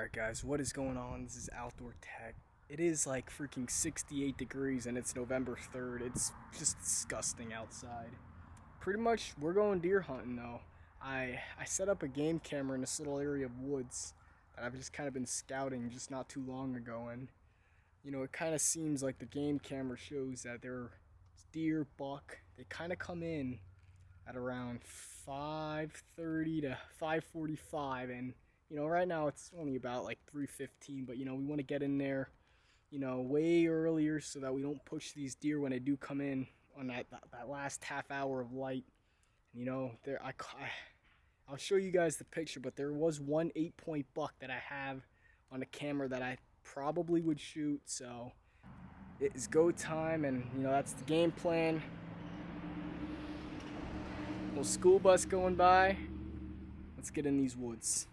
Alright guys, what is going on? This is Outdoor Tech. It is like freaking 68 degrees and it's November 3rd. It's just disgusting outside. Pretty much we're going deer hunting though. I set up a game camera in this little area of woods that I've just kind of been scouting just not too long ago, and it kind of seems like the game camera shows that there are deer, buck. They kind of come in at around 5:30 to 5:45, and right now it's only about like 3:15, but we want to get in there way earlier so that we don't push these deer when they do come in on that last half hour of light. And there I'll show you guys the picture, but there was one 8-point buck that I have on the camera that I probably would shoot. So it is go time, and that's the game plan. Little school bus going by. Let's get in these woods.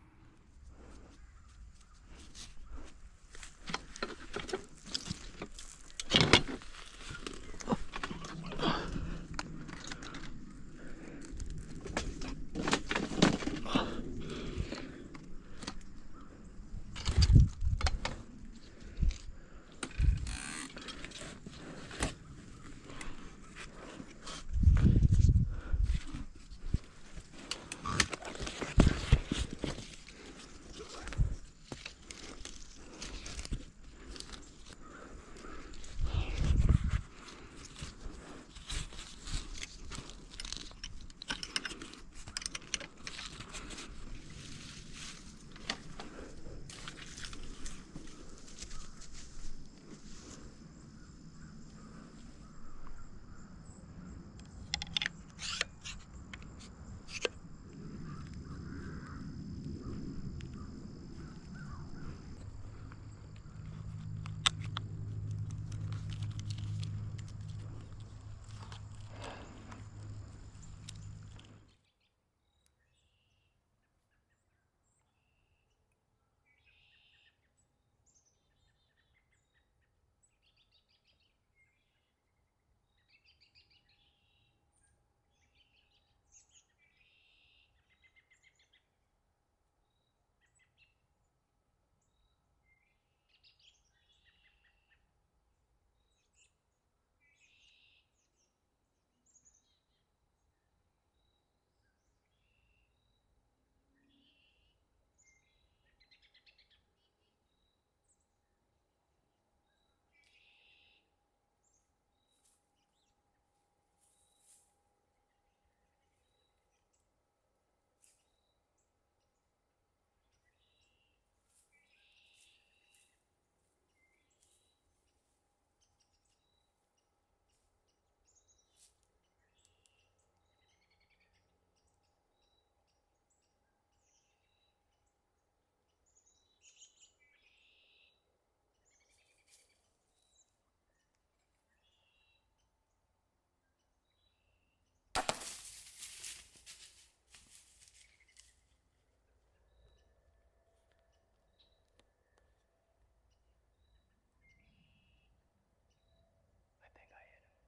I think I hit him.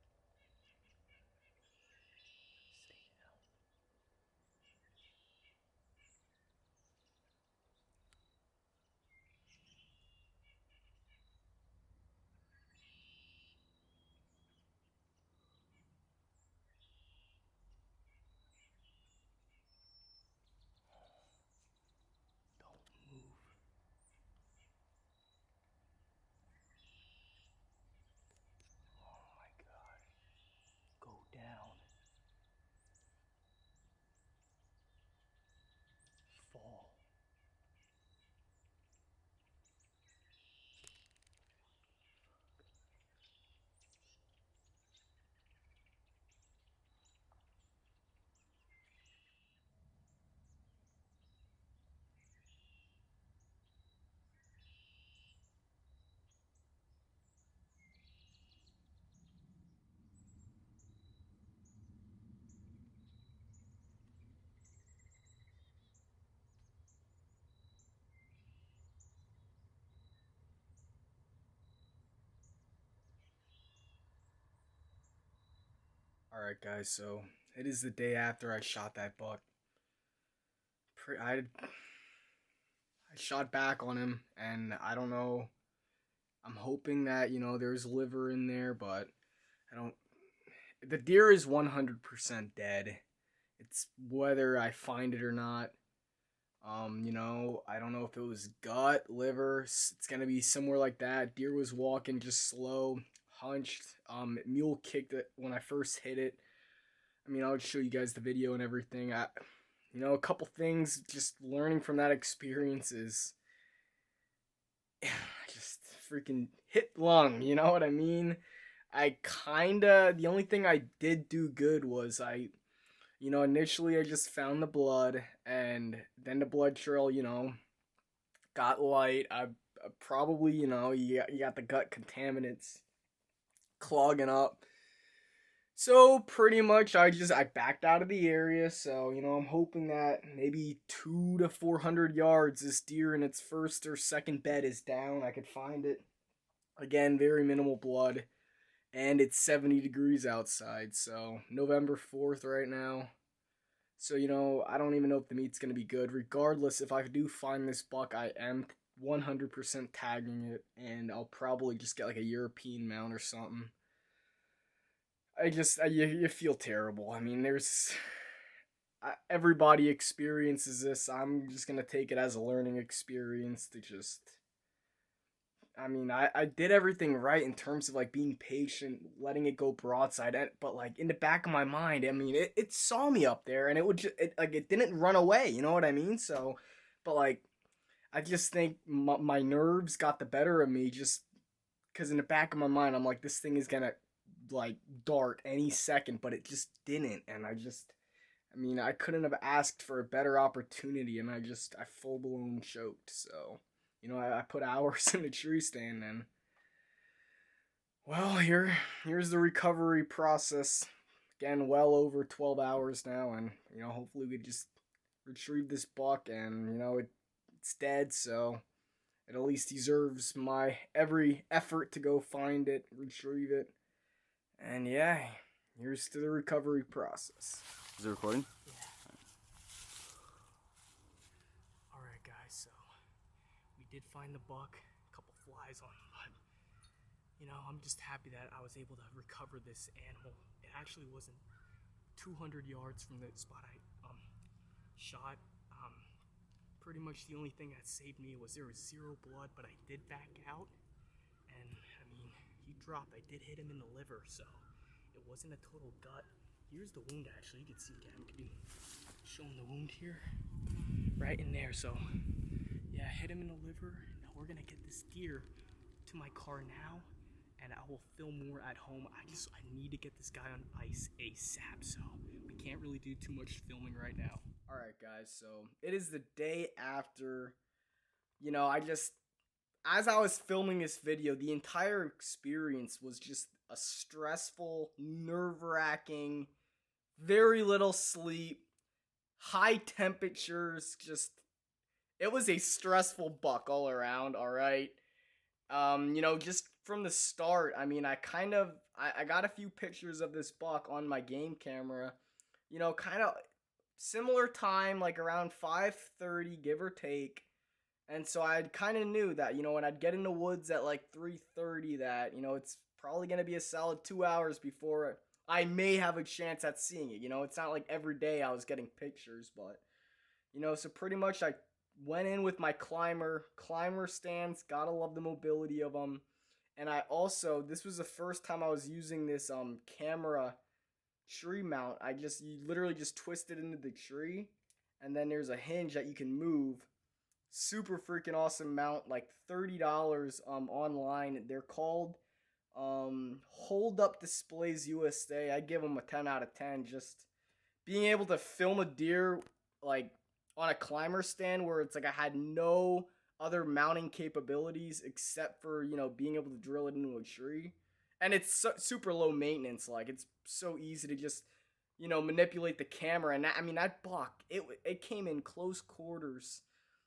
Stay down. Don't move. Oh my god. Go down. Fall. Alright guys, so it is the day after I shot that buck. I I shot back on him, and I don't know. I'm hoping that, there's liver in there, but I don't. The deer is 100% dead. It's whether I find it or not. I don't know if it was gut, liver. It's gonna be somewhere like that. Deer was walking just slow, hunched. Mule kicked it when I first hit it. I mean, I'll show you guys the video and everything. A couple things just learning from that experience is just freaking hit lung. You know what I mean? The only thing I did do good was initially I just found the blood, and then the blood trail, got light. I probably, you got the gut contaminants clogging up. So pretty much I backed out of the area. So, I'm hoping that maybe 200 to 400 yards this deer in its first or second bed is down. I could find it. Again, very minimal blood. And it's 70 degrees outside. So November 4th right now. So, I don't even know if the meat's going to be good. Regardless, if I do find this buck, I am 100% tagging it. And I'll probably just get like a European mount or something. You feel terrible. I mean, everybody experiences this. I'm just going to take it as a learning experience to just, I did everything right in terms of like being patient, letting it go broadside, but like in the back of my mind, it saw me up there, and it didn't run away, you know what I mean? So, but like, I just think my nerves got the better of me, just because in the back of my mind, I'm like, this thing is gonna like dart any second, but it just didn't, and I couldn't have asked for a better opportunity, and I full blown choked. So, I put hours in the tree stand, and well, here's the recovery process. Again, well over 12 hours now, and hopefully we just retrieve this buck, and it's dead, so it at least deserves my every effort to go find it, retrieve it. And yeah, here's to the recovery process. Is it recording? Yeah. Alright guys, so we did find the buck, a couple flies on him, but I'm just happy that I was able to recover this animal. It actually wasn't 200 yards from the spot I shot. Pretty much the only thing that saved me was there was zero blood, but I did back out, and he dropped. I did hit him in the liver, so it wasn't a total gut. Here's the wound, actually. You can see again. Could be showing the wound here, right in there. So yeah, hit him in the liver. Now we're gonna get this deer to my car now, and I will film more at home. I need to get this guy on ice ASAP, so we can't really do too much filming right now. All right, guys. So it is the day after. As I was filming this video, the entire experience was just a stressful, nerve-wracking, very little sleep, high temperatures, it was a stressful buck all around, alright? Just from the start, I got a few pictures of this buck on my game camera, kind of similar time, like around 5:30, give or take. And so I kind of knew that, when I'd get in the woods at like 3:30 that, it's probably going to be a solid 2 hours before I may have a chance at seeing it. It's not like every day I was getting pictures, but, so pretty much I went in with my climber stands, gotta love the mobility of them. And this was the first time I was using this camera tree mount. You literally just twist it into the tree, and then there's a hinge that you can move. Super freaking awesome mount, like $30 online. They're called Hold Up Displays USA. I give them a 10 out of 10. Just being able to film a deer like on a climber stand where it's like I had no other mounting capabilities except for being able to drill it into a tree, and it's super low maintenance. Like, it's so easy to just manipulate the camera. And that buck, it came in close quarters.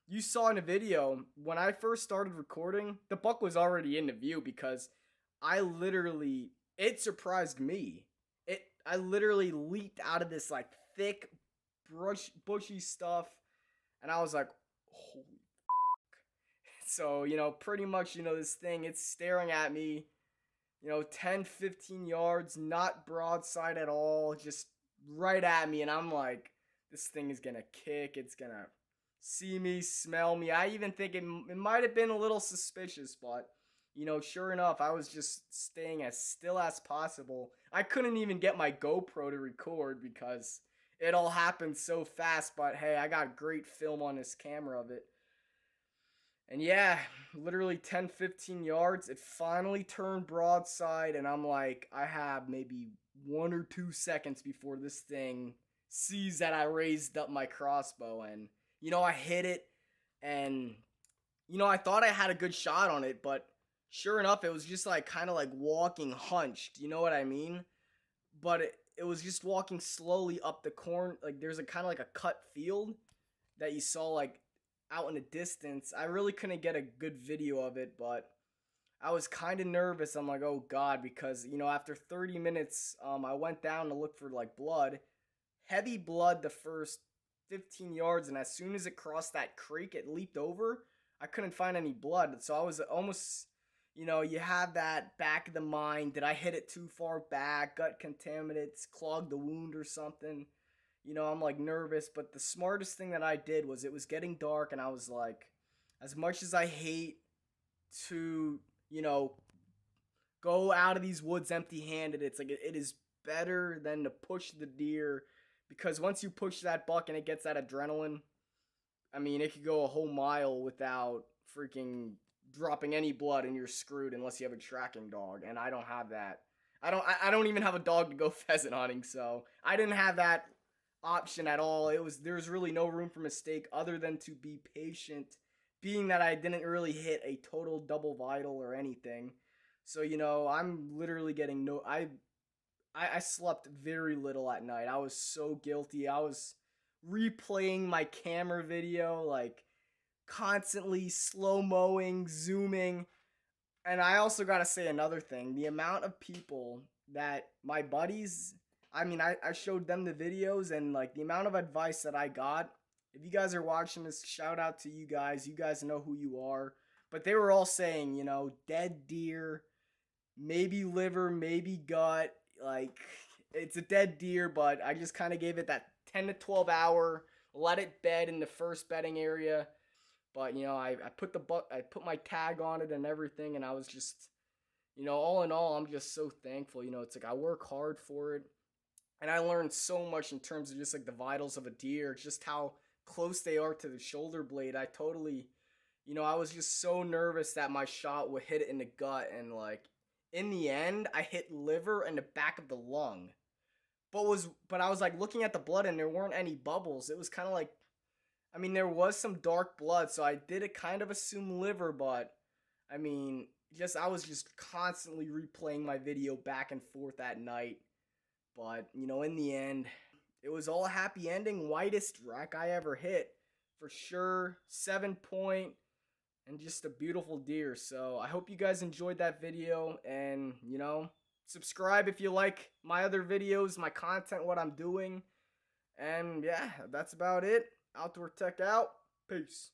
You saw in the video, when I first started recording, the buck was already in the view because it surprised me. I literally leaped out of this like thick, bushy stuff, and I was like, holy So, pretty much, this thing, it's staring at me, 10, 15 yards, not broadside at all, just right at me. And I'm like, this thing is going to kick. It's going to see me, smell me. I even think it might have been a little suspicious, but, sure enough, I was just staying as still as possible. I couldn't even get my GoPro to record because it all happened so fast, but hey, I got great film on this camera of it. And yeah, literally 10, 15 yards, it finally turned broadside, and I'm like, I have maybe 1 or 2 seconds before this thing sees that I raised up my crossbow, and, I hit it, and, I thought I had a good shot on it, but sure enough, it was just like, kind of like walking hunched, you know what I mean? But it was just walking slowly up the corn, like, there's a kind of like a cut field that you saw, like, out in the distance. I really couldn't get a good video of it, but I was kind of nervous. I'm like, oh God, because, after 30 minutes, I went down to look for like blood, heavy blood the first 15 yards. And as soon as it crossed that creek, it leaped over. I couldn't find any blood. So I was almost, you have that back of the mind. Did I hit it too far back? Gut contaminants, clogged the wound or something? I'm like nervous, but the smartest thing that I did was it was getting dark, and I was like, as much as I hate to, go out of these woods empty-handed, it's like it is better than to push the deer, because once you push that buck and it gets that adrenaline, I mean, it could go a whole mile without freaking dropping any blood, and you're screwed unless you have a tracking dog, and I don't have that. I don't even have a dog to go pheasant hunting, so I didn't have that option at all. There's really no room for mistake other than to be patient, being that I didn't really hit a total double vital or anything. So, I'm literally getting I slept very little at night. I was so guilty. I was replaying my camera video, like constantly slow-moing, zooming. And I also got to say another thing. The amount of people that my buddies, I mean, I showed them the videos, and like the amount of advice that I got. If you guys are watching this, shout out to you guys. You guys know who you are. But they were all saying, dead deer, maybe liver, maybe gut. Like, it's a dead deer, but I just kind of gave it that 10 to 12 hour, let it bed in the first bedding area. But, I put my tag on it and everything, and I was just, all in all, I'm just so thankful. It's like I work hard for it. And I learned so much in terms of just like the vitals of a deer, just how close they are to the shoulder blade. I totally, I was just so nervous that my shot would hit it in the gut. And like, in the end, I hit liver and the back of the lung. But I was like looking at the blood, and there weren't any bubbles. It was kind of like, I mean, there was some dark blood, so I did kind of assume liver, but I mean, I was just constantly replaying my video back and forth at night. But, in the end, it was all a happy ending. Whitest rack I ever hit, for sure. 7-point, and just a beautiful deer. So, I hope you guys enjoyed that video, and, subscribe if you like my other videos, my content, what I'm doing. And, yeah, that's about it. Outdoor Tech out. Peace.